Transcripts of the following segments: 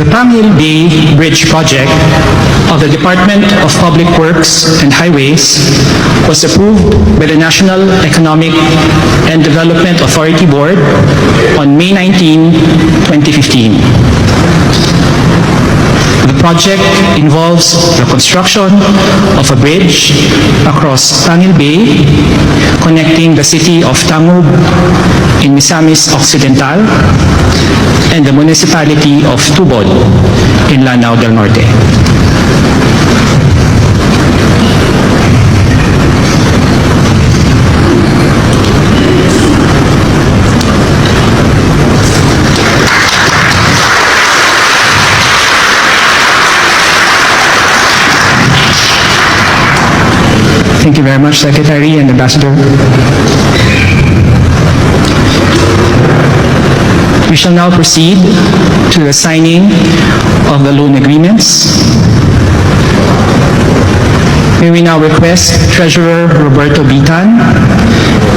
The Pangil Bay Bridge project of the Department of Public Works and Highways was approved by the National Economic and Development Authority Board on May 19, 2015. The project involves the construction of a bridge across Pangil Bay, connecting the city of Tangub in Misamis Occidental and the municipality of Tubod in Lanao del Norte. Thank you very much, Secretary and Ambassador. We shall now proceed to the signing of the loan agreements. May we now request Treasurer Roberto Bitan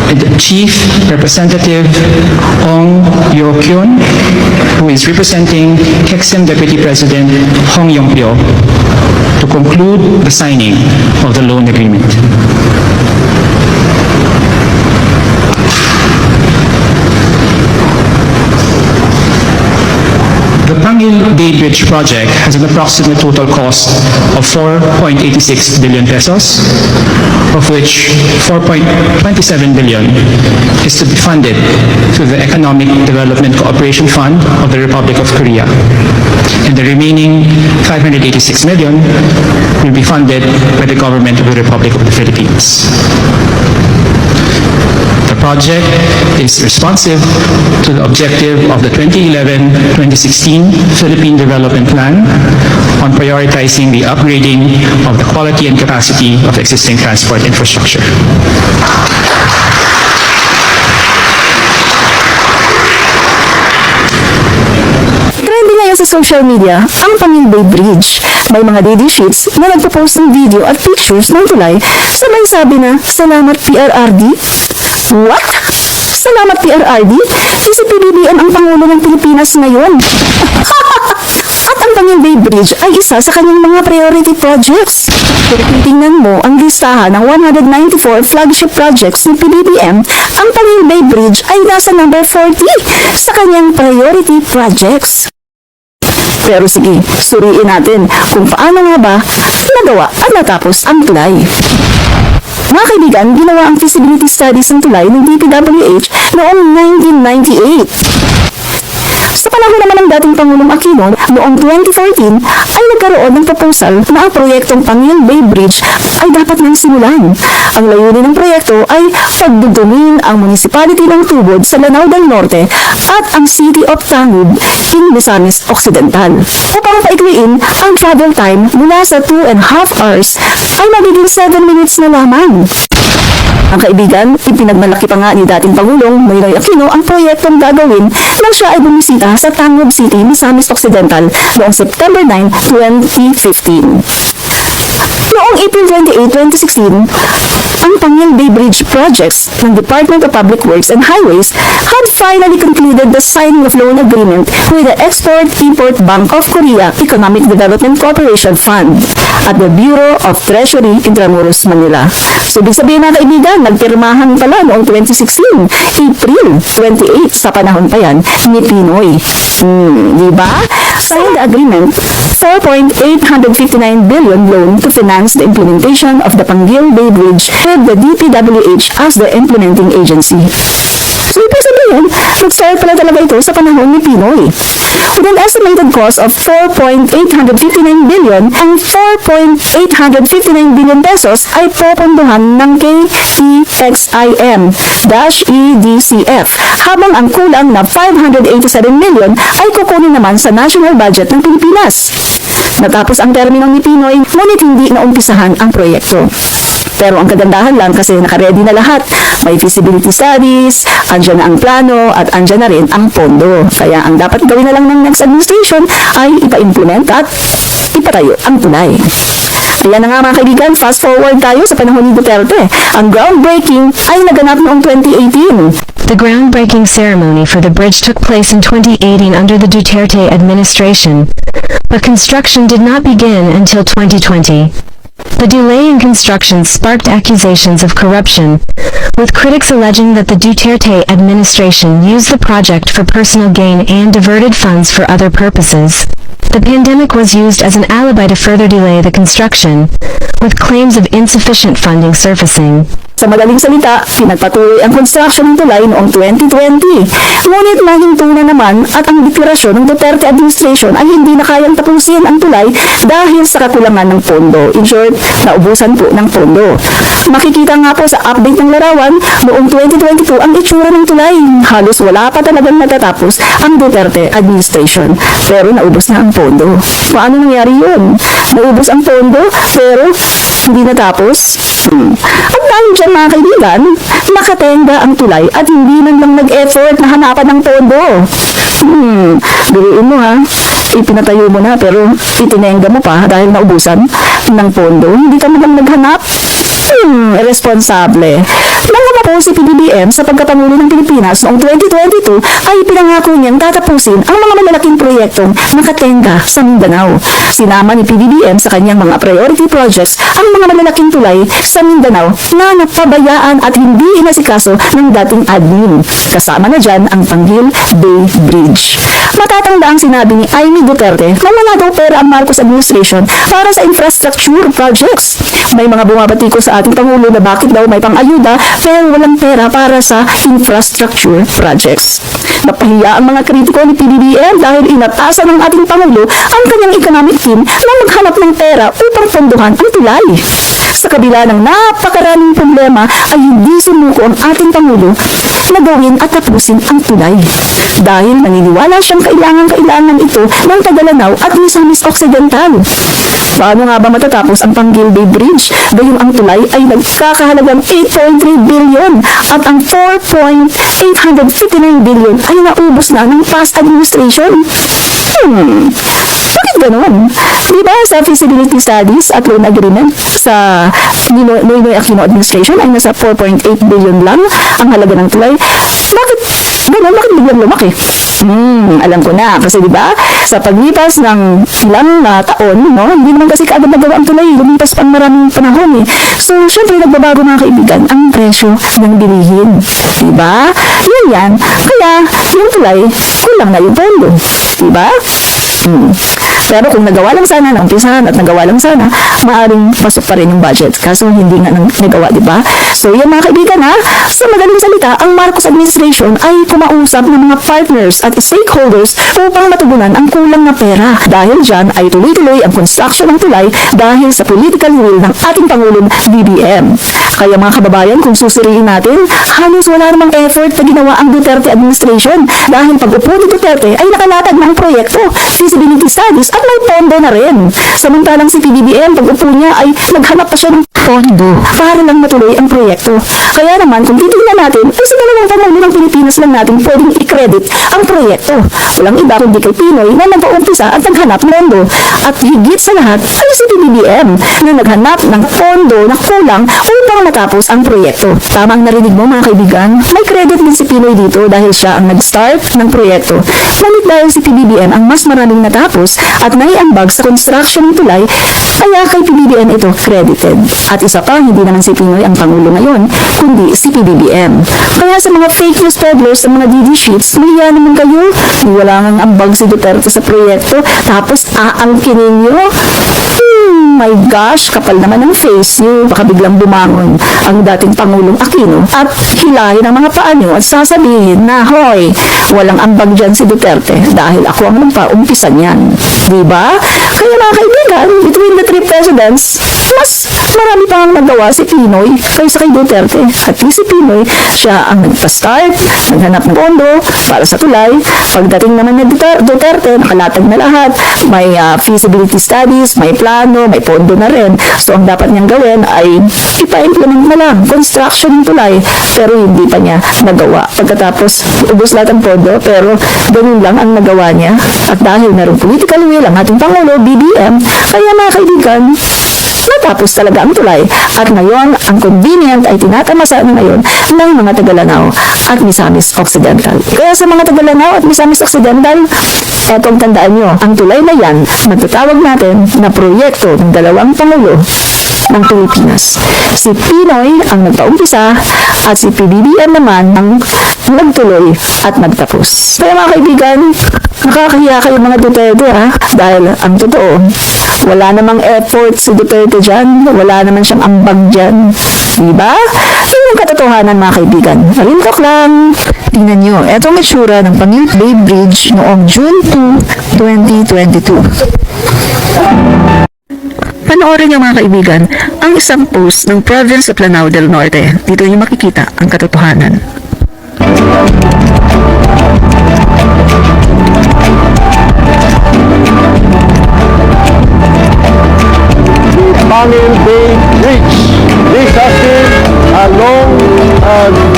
and Chief Representative Ong Yo-kyun, who is representing KEXIM Deputy President Hong Yong-pyo, to conclude the signing of the loan agreement. The Pangil Bay Bridge project has an approximate total cost of 4.86 billion pesos, of which 4.27 billion is to be funded through the Economic Development Cooperation Fund of the Republic of Korea, and the remaining 586 million will be funded by the government of the Republic of the Philippines. The project is responsive to the objective of the 2011-2016 Philippine Development Plan on prioritizing the upgrading of the quality and capacity of existing transport infrastructure. Trending ngayon sa social media ang Pangil Bay Bridge. May mga daily sheets na nagpo-post ng video at pictures ng tulay, sabay sabi na, "Salamat PRRD." What? Salamat PRRD? Si PBBM ang Pangulo ng Pilipinas ngayon. At ang Pangil Bay Bridge ay isa sa kanyang mga priority projects. Kung titingnan mo ang listahan ng 194 flagship projects ni PBBM, ang Pangil Bay Bridge ay nasa number 40 sa kanyang priority projects. Pero sige, suriin natin kung paano nga ba nagawa at natapos ang tulay. Mga kaibigan, ginawa ang feasibility studies ng tulay ng DPWH noong 1998. Sa panahon naman ng dating Pangulong Aquino, noong 2014 ay nagkaroon ng proposal na ang proyektong Pangil Bay Bridge ay dapat nang simulan. Ang layunin ng proyekto ay pagdudungin ang municipality ng Tubod sa Lanao del Norte at ang city of Tangub in Misamis Occidental. Upang paikliin, ang travel time mula sa 2.5 hours ay magiging 7 minutes na lamang. Ang kaibigan, ipinagmalaki pa nga ni dating Pangulong Noynoy Aquino ang proyektong gagawin nang siya ay bumisita sa Tangub City, Misamis Occidental noong September 9, 2015. Noong April 28, 2016, ang Pangil Bay Bridge projects ng Department of Public Works and Highways had finally concluded the signing of loan agreement with the Export-Import Bank of Korea Economic Development Cooperation Fund at the Bureau of Treasury Intramuros, Manila. So, ibig sabihin na kaibigan, nagpirmahan pala noong 2016, April 28, sa panahon pa yan, ni Pinoy. Diba? Signed the agreement, 4.859 billion loan to finance the implementation of the Pangil Bay Bridge with the DPWH as the implementing agency. So, ibig sabihin, nag-start pala talaga ito sa panahon ni Pinoy. With an estimated cost of 4.859 billion, ang 4.859 billion pesos ay popondohan ng KEXIM-EDCF, habang ang kulang na 587 million ay kukunin naman sa national budget ng Pilipinas. Natapos ang termino ni Pinoy, ngunit hindi naumpisahan ang proyekto. Pero ang kagandahan lang kasi nakaready na lahat. May feasibility studies, andyan na ang plano, at andyan na rin ang pondo. Kaya ang dapat gawin na lang ng next administration ay ipa-implement at ipatayo ang tulay. Ayan na nga mga kaibigan, fast forward tayo sa panahon ni Duterte. Ang groundbreaking ay naganap noong 2018. The groundbreaking ceremony for the bridge took place in 2018 under the Duterte administration, but construction did not begin until 2020. The delay in construction sparked accusations of corruption, with critics alleging that the Duterte administration used the project for personal gain and diverted funds for other purposes. The pandemic was used as an alibi to further delay the construction, with claims of insufficient funding surfacing. Sa madaling salita, pinagpatuloy ang construction ng tulay noong 2020. Ngunit nahinto na naman at ang deklarasyon ng Duterte administration ay hindi na kayang tapusin ang tulay dahil sa kakulangan ng pondo. In short, naubusan po ng pondo. Makikita nga po sa update ng larawan, noong 2022 ang itsura ng tulay. Halos wala pa talagang natatapos ang Duterte administration. Pero naubos na ang pondo. Paano nangyari yun? Naubos ang pondo pero hindi natapos? At dahil dyan mga kaibigan, nakatenga ang tulay at hindi man lang nag-effort na hanapan ng pondo. Biruin mo ha, ipinatayo mo na pero itinenga mo pa dahil naubusan ng pondo. Hindi ka man lang naghanap. Irresponsable. Nangama po si PBBM sa pagkapangulo ng Pilipinas noong 2022 ay pinangako niyang tatapusin ang mga malalaking proyektong nakatenga sa Mindanao. Sinama ni PBBM sa kanyang mga priority projects ang mga malalaking tulay sa Mindanao na napabayaan at hindi inasikaso ng dating admin. Kasama na dyan ang Panguil Bay Bridge. Matatanda ang sinabi ni Amy Duterte na wala daw pera ang Marcos administration para sa infrastructure projects. May mga bumabatiko sa ating Pangulo na bakit daw may pang-ayuda pero walang pera para sa infrastructure projects. Napahiya ang mga kritiko ni PBBM dahil inatasan ng ating Pangulo ang kanyang economic team na maghanap ng pera upang pondohan ang tulay. Sa kabila ng napakaraming problema ay hindi sumuko ang ating Pangulo na gawin at tapusin ang tulay. Dahil naniniwala siyang kailangan ito ng Tagalanaw at Misamis Occidental. Paano nga ba matatapos ang Panguil Bay Bridge? Gayong ang tulay ay nagkakahalagang 8.3 billion at ang 4.859 billion ay naubos na ng past administration. Bakit ganun? Diba sa feasibility studies at loan agreement sa Noynoy Aquino administration ay nasa 4.8 billion lang ang halaga ng tulay? Bakit ganun? Bakit biglang lumaki? Alam ko na. Kasi diba, sa paglipas ng ilang taon, no, hindi naman kasi kaagad nagawa ang tulay. Lumipas pa maraming panahon eh. So, syempre, nagbabago mga kaibigan ang presyo ng bilihin. Diba? Yan. Kaya, yung tulay, kulang na yung pondo. Diba? Pero kung nagawa lang sana, naumpisahan at nagawa lang sana, maaaring pasok pa rin yung budget. Kaso hindi nga nagawa, di ba? So yan mga kaibigan ha, sa madaling salita, ang Marcos administration ay kumausap ng mga partners at stakeholders upang matugunan ang kulang na pera. Dahil dyan ay tuloy-tuloy ang construction ng tulay dahil sa political will ng ating Pangulong BBM. Kaya mga kababayan, kung susuriin natin, halos wala namang effort na ginawa ang Duterte administration dahil pag-upo ni Duterte ay nakalatag ng proyekto, feasibility studies at may pondo na rin. Samantalang si PBBM, pag-upo niya ay naghanap pa siya ng pondo para lang matuloy ang proyekto. Kaya naman, kung titignan natin, ay sa dalawang Pangulo ng Pilipinas lang natin pwedeng i-credit ang proyekto. Walang iba kundi kay Pinoy na nag-uumpisa at naghanap ng pondo. At higit sa lahat ay si PBBM na naghanap ng pondo na kulang upang matapos ang proyekto. Tama ang narinig mo mga kaibigan, may credit din si Pinoy dito dahil siya ang nag-start ng proyekto. Ngunit dahil si PBBM ang mas maraming natapos at naiambag sa construction ng tulay, kaya kay PBBM ito credited. At isa pa, hindi naman si Pinoy ang Pangulo ngayon, kundi si PBBM. Kaya sa mga fake news peddlers, sa mga DD sheets, mahiya naman kayo. Wala nang ambag si Duterte sa proyekto, tapos aangkinin nyo. My gosh, kapal naman ang face nyo. Baka biglang bumangon ang dating Pangulong Aquino at hilahin ang mga paa nyo at sasabihin na, hoy, walang ambag dyan si Duterte dahil ako ang nagpaumpisa niyan. Diba? Kaya mga kaibigan, between the three presidents, mas marami pang nagawa si Pinoy kaysa kay Duterte. At si Pinoy, siya ang nagpa-start, naghanap ng pondo para sa tulay. Pagdating naman ng Duterte, nakalatag na lahat. May feasibility studies, may plano, may pondo na rin. So, ang dapat niyang gawin ay ipa-implement na lang, construction ng tulay. Pero hindi pa niya nagawa. Pagkatapos, ubos lahat ang pondo, pero ganun lang ang nagawa niya. At dahil meron political will ang ating Pangulo, BBM, kaya mga kaibigan, natapos talaga ang tulay. At ngayon, ang convenient ay tinatamasaan ngayon ng mga Tagalanao at Misamis Occidental. Kaya sa mga Tagalanao at Misamis Occidental, etong tandaan nyo, ang tulay na yan, magtatawag natin na proyekto ng dalawang Pangulo ng Pilipinas. Si Pinoy ang nagpaumpisa at si PBBM naman ang nagtuloy at nagtapos. Kaya mga kaibigan, nakakahiya kayo mga Duterte dahil ang totoo, wala namang effort si Duterte dyan, wala naman siyang ambag dyan. Diba? Yun ang katotohanan mga kaibigan. Real talk lang. Tingnan nyo, etong itsura ng Pangil Bay Bridge noong June 2, 2022. Panoorin niyo mga kaibigan ang isang post ng Province of Lanao del Norte. Dito niyo makikita ang katotohanan. Pangil Bay Bridge. This has been a long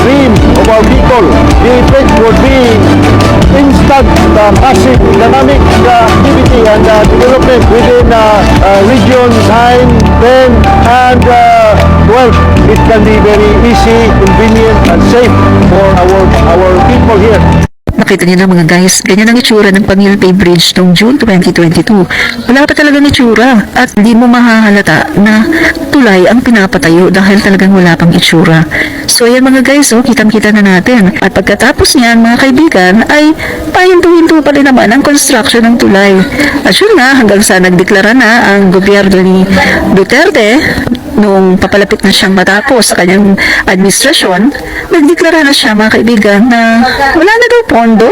dream of our people. The bridge would be instant massive economic activity and development within region 9, 10, and 12. It can be very easy, convenient, and safe for our people here. Nakita niyo na mga guys, ganyan ang itsura ng Pangil Bay Bridge noong June 2022. Wala pa talagang itsura at hindi mo mahahalata na tulay ang pinapatayo dahil talagang wala pang itsura. So ayan mga guys, kitang-kita na natin. At pagkatapos niyan mga kaibigan ay pahinto-hinto pa rin naman ang construction ng tulay. At yun nga, hanggang sa nagdeklara na ang gobyerno ni Duterte nung papalapit na siyang matapos sa kanyang administrasyon, nagdeklara na siya mga kaibigan na wala na daw pondo,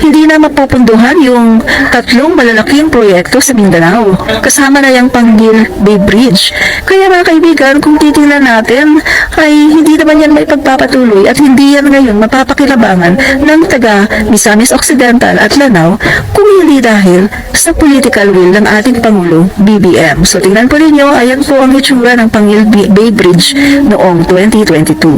hindi na mapupunduhan yung tatlong malalaking proyekto sa Mindanao. Kasama na yung Pangil Bay Bridge. Kaya mga kaibigan, kung titingnan natin, ay hindi naman yan may pagpapatuloy at hindi yan ngayon mapapakilabangan ng taga Misamis Occidental at Lanao kung hindi dahil sa political will ng ating Pangulo, BBM. So tingnan po ninyo, ayan po ang itsura ng Pangil Bay Bridge noong 2022.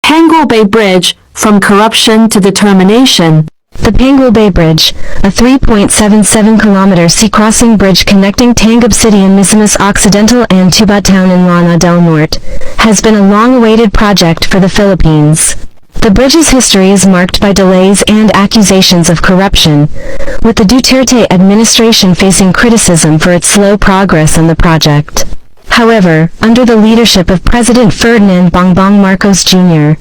Panguil Bay Bridge, from corruption to determination. The Panguil Bay Bridge, a 3.77-kilometer sea-crossing bridge connecting Tangub City and Misamis Occidental and Tuba Town in Lanao del Norte, has been a long-awaited project for the Philippines. The bridge's history is marked by delays and accusations of corruption, with the Duterte administration facing criticism for its slow progress on the project. However, under the leadership of President Ferdinand Bongbong Marcos Jr.,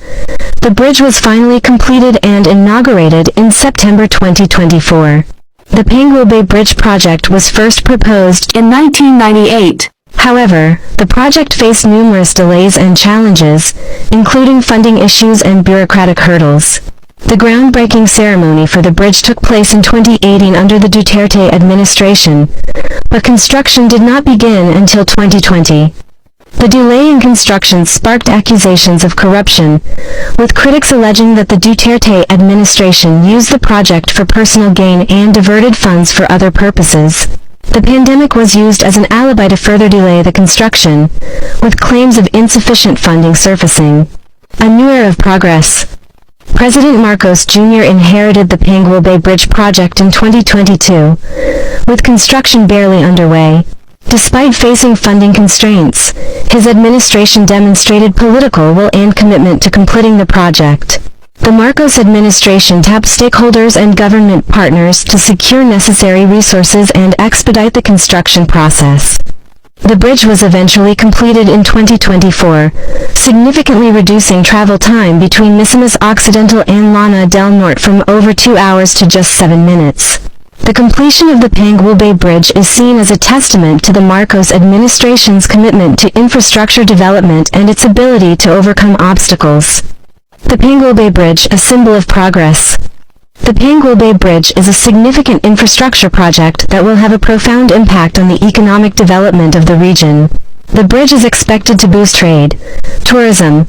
the bridge was finally completed and inaugurated in September 2024. The Panguil Bay Bridge project was first proposed in 1998. However, the project faced numerous delays and challenges, including funding issues and bureaucratic hurdles. The groundbreaking ceremony for the bridge took place in 2018 under the Duterte administration, but construction did not begin until 2020. The delay in construction sparked accusations of corruption, with critics alleging that the Duterte administration used the project for personal gain and diverted funds for other purposes. The pandemic was used as an alibi to further delay the construction, with claims of insufficient funding surfacing. A new era of progress. President Marcos Jr. inherited the Panguil Bay Bridge project in 2022, with construction barely underway. Despite facing funding constraints, his administration demonstrated political will and commitment to completing the project. The Marcos administration tapped stakeholders and government partners to secure necessary resources and expedite the construction process. The bridge was eventually completed in 2024, significantly reducing travel time between Misamis Occidental and Lanao del Norte from over 2 hours to just 7 minutes. The completion of the Panguil Bay Bridge is seen as a testament to the Marcos administration's commitment to infrastructure development and its ability to overcome obstacles. The Panguil Bay Bridge, a symbol of progress. The Panguil Bay Bridge is a significant infrastructure project that will have a profound impact on the economic development of the region. The bridge is expected to boost trade, tourism,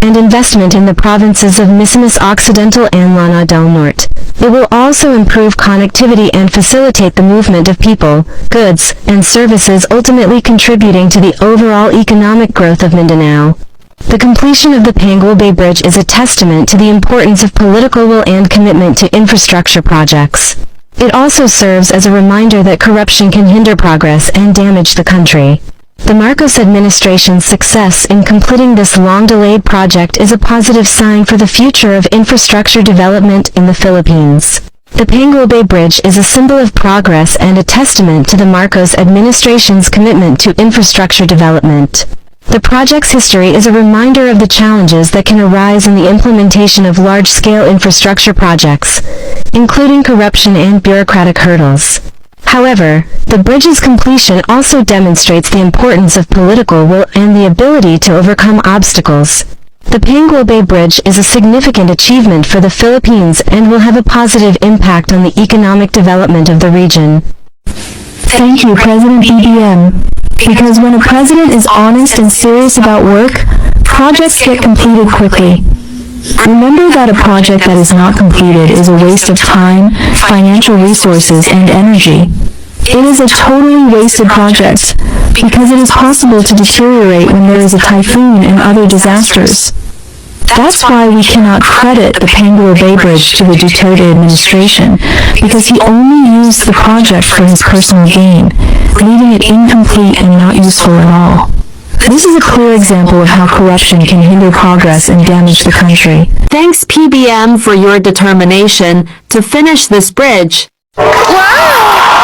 and investment in the provinces of Misamis Occidental and Lanao del Norte. It will also improve connectivity and facilitate the movement of people, goods, and services, ultimately contributing to the overall economic growth of Mindanao. The completion of the Panguil Bay Bridge is a testament to the importance of political will and commitment to infrastructure projects. It also serves as a reminder that corruption can hinder progress and damage the country. The Marcos administration's success in completing this long-delayed project is a positive sign for the future of infrastructure development in the Philippines. The Panguil Bay Bridge is a symbol of progress and a testament to the Marcos administration's commitment to infrastructure development. The project's history is a reminder of the challenges that can arise in the implementation of large-scale infrastructure projects, including corruption and bureaucratic hurdles. However, the bridge's completion also demonstrates the importance of political will and the ability to overcome obstacles. The Panguil Bay Bridge is a significant achievement for the Philippines and will have a positive impact on the economic development of the region. Thank you, President BBM. Because when a president is honest and serious about work, projects get completed quickly. Remember that a project that is not completed is a waste of time, financial resources, and energy. It is a totally wasted project, because it is possible to deteriorate when there is a typhoon and other disasters. That's why we cannot credit the Panguil Bay Bridge to the Duterte administration, because he only used the project for his personal gain, leaving it incomplete and not useful at all. This is a clear example of how corruption can hinder progress and damage the country. Thanks PBM for your determination to finish this bridge. Wow!